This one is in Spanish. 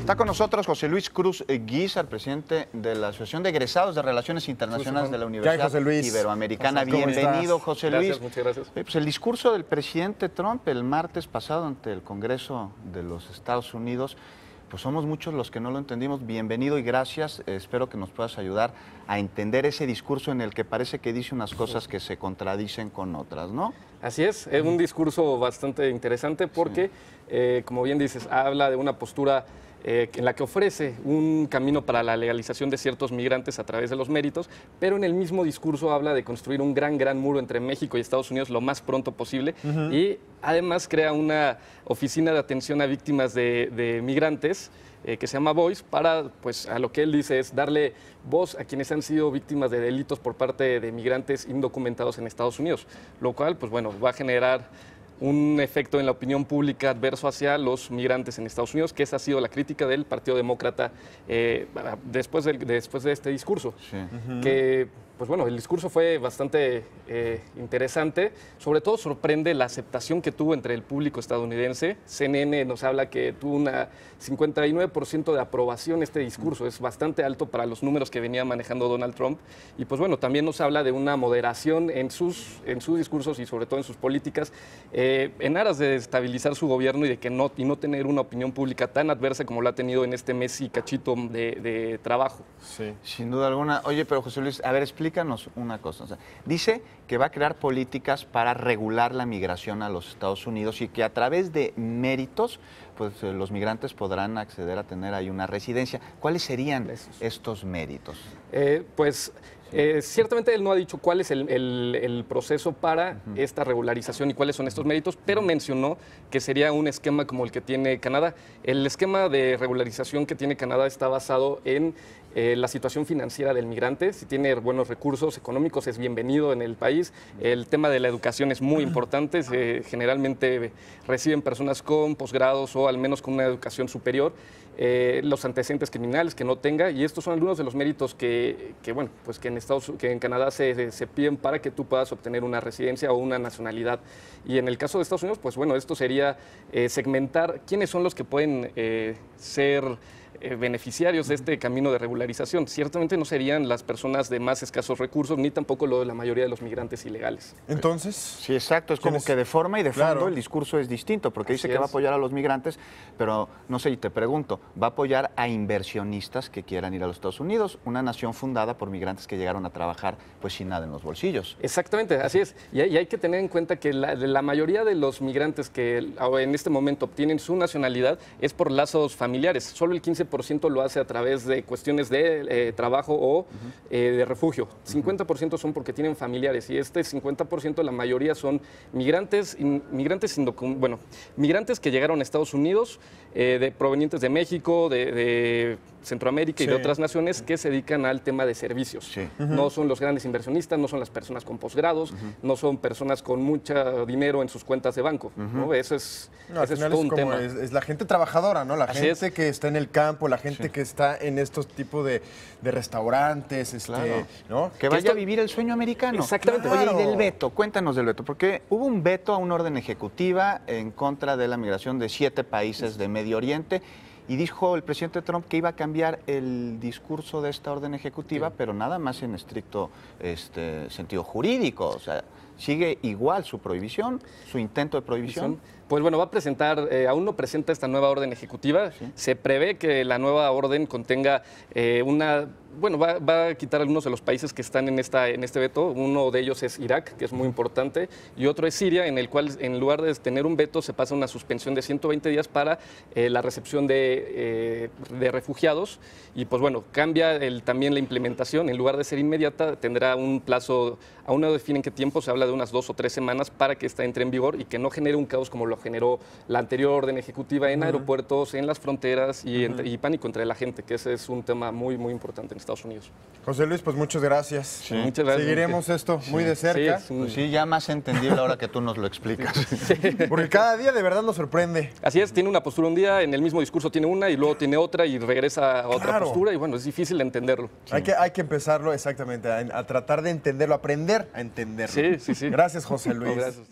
Está con nosotros José Luis Cruz Guízar, presidente de la Asociación de Egresados de Relaciones Internacionales de la Universidad Iberoamericana. Bienvenido, José Luis. Gracias, muchas gracias. Pues el discurso del presidente Trump el martes pasado ante el Congreso de los Estados Unidos, pues somos muchos los que no lo entendimos. Bienvenido y gracias. Espero que nos puedas ayudar a entender ese discurso en el que parece que dice unas cosas que se contradicen con otras, ¿no? Así es un discurso bastante interesante porque, como bien dices, habla de una postura en la que ofrece un camino para la legalización de ciertos migrantes a través de los méritos, pero en el mismo discurso habla de construir un gran muro entre México y Estados Unidos lo más pronto posible y además crea una oficina de atención a víctimas de migrantes que se llama Voice, para, pues, a lo que él dice es darle voz a quienes han sido víctimas de delitos por parte de migrantes indocumentados en Estados Unidos, lo cual, pues bueno, va a generar un efecto en la opinión pública adverso hacia los migrantes en Estados Unidos, que esa ha sido la crítica del Partido Demócrata después de este discurso. Sí. Que, pues bueno, el discurso fue bastante interesante, sobre todo sorprende la aceptación que tuvo entre el público estadounidense. CNN nos habla que tuvo una 59% de aprobación este discurso, es bastante alto para los números que venía manejando Donald Trump, y pues bueno, también nos habla de una moderación en sus discursos y sobre todo en sus políticas, en aras de estabilizar su gobierno y no tener una opinión pública tan adversa como lo ha tenido en este mes y cachito de trabajo. Sí. Sin duda alguna. Oye, pero José Luis, a ver, explícanos una cosa. O sea, dice que va a crear políticas para regular la migración a los Estados Unidos y que a través de méritos, pues los migrantes podrán acceder a tener ahí una residencia. ¿Cuáles serían estos méritos? Ciertamente él no ha dicho cuál es el proceso para esta regularización y cuáles son estos méritos, pero mencionó que sería un esquema como el que tiene Canadá. El esquema de regularización que tiene Canadá está basado en la situación financiera del migrante. Si tiene buenos recursos económicos es bienvenido en el país. El tema de la educación es muy importante. Generalmente reciben personas con posgrados o al menos con una educación superior. Los antecedentes criminales que no tenga, y estos son algunos de los méritos que en Canadá se piden para que tú puedas obtener una residencia o una nacionalidad. Y en el caso de Estados Unidos, pues bueno, esto sería segmentar quiénes son los que pueden ser beneficiarios de este camino de regularización. Ciertamente no serían las personas de más escasos recursos, ni tampoco lo de la mayoría de los migrantes ilegales. Entonces, sí, exacto, es como que de forma y de fondo el discurso es distinto, porque dice que va a apoyar a los migrantes, pero no sé, y te pregunto, va a apoyar a inversionistas que quieran ir a los Estados Unidos, una nación fundada por migrantes que llegaron a trabajar pues sin nada en los bolsillos. Exactamente, así es. Y hay que tener en cuenta que la mayoría de los migrantes que en este momento obtienen su nacionalidad es por lazos familiares. Solo el 15% lo hace a través de cuestiones de trabajo o de refugio. 50% son porque tienen familiares, y este 50% la mayoría son migrantes que llegaron a Estados Unidos, provenientes de México, de Centroamérica y de otras naciones que se dedican al tema de servicios. Sí. No son los grandes inversionistas, no son las personas con posgrados, no son personas con mucho dinero en sus cuentas de banco. ¿No? Eso es todo un tema. Es la gente trabajadora, ¿no? La gente que está en el campo, la gente que está en estos tipos de restaurantes, claro. ¿no? Que vaya a vivir el sueño americano. Exactamente. Oye, y del veto, cuéntanos del veto, porque hubo un veto a una orden ejecutiva en contra de la migración de 7 países de Medio Oriente. Y dijo el presidente Trump que iba a cambiar el discurso de esta orden ejecutiva, pero nada más en estricto sentido jurídico. O sea, sigue igual su prohibición, su intento de prohibición. Pues bueno, va a presentar, aún no presenta esta nueva orden ejecutiva. Sí. Se prevé que la nueva orden contenga va a quitar algunos de los países que están en este veto. Uno de ellos es Irak, que es muy importante, y otro es Siria, en el cual en lugar de tener un veto se pasa una suspensión de 120 días para la recepción de refugiados. Y pues bueno, cambia también la implementación. En lugar de ser inmediata, tendrá un plazo, aún no definen qué tiempo, se habla de unas 2 o 3 semanas para que esta entre en vigor y que no genere un caos como lo generó la anterior orden ejecutiva en aeropuertos, en las fronteras y pánico entre la gente, que ese es un tema muy importante en Estados Unidos. José Luis, pues muchas gracias. Sí. Muchas gracias. Seguiremos esto muy de cerca. Sí, pues sí, ya más entendible ahora que tú nos lo explicas. Sí. Porque cada día de verdad nos sorprende. Así es, tiene una postura un día, en el mismo discurso tiene una y luego tiene otra y regresa a otra postura, y bueno, es difícil de entenderlo. Sí. Hay que empezarlo exactamente, a tratar de entenderlo, aprender a entenderlo. Sí. Gracias, José Luis. No, gracias.